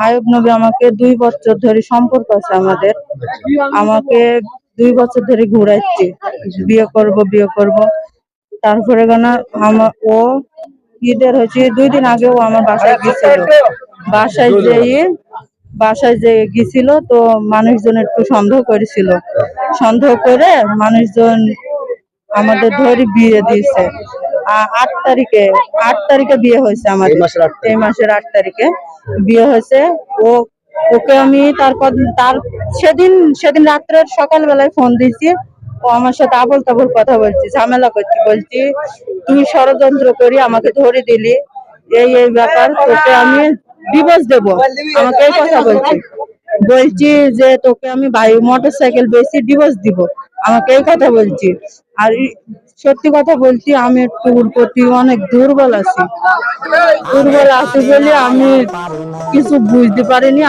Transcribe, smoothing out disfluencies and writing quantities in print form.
আয়ুব নবী আমাকে 2 বছর ধরে সম্পর্ক আছে আমাদের। আমাকে 2 বছর ধরে ঘুরাচ্ছে, বিয়ে করব বিয়ে করব। তারপরে কেন ও ঈদের হচ্ছে 2 দিন আগেও আমার বাসায় গেছিল। বাসায় যেয়ে গেছিল তো মানুষজন একটু সন্দেহ করেছিল, সন্দেহ করে মানুষজন আমাদের ধরে বিয়ে দিয়েছে। 8 তারিখে বিয়ে হয়েছে আমাদের, এই মাসের 8 তারিখে বিয়ে হয়েছে। ও ওকে আমি তার সেদিন রাত্রে সকালবেলায় ফোন দিয়েছি। ও আমার সাথে আবল তাবল কথা বলছি, ঝামেলা করছি, বলছি তুই ষড়যন্ত্র করি আমাকে ধরে দিলি, এই ব্যাপার, তোকে আমি ডিভোর্স দেবো, আমাকে এই কথা বলছি যে তোকে আমি মোটরসাইকেল বেশি ডিভোর্স দিব, আমাকে এই কথা বলছি। আর সত্যি কথা বলছি, আমি একটু ওর প্রতি অনেক দুর্বল আছি বলে আমি কিছু বুঝতে পারিনি।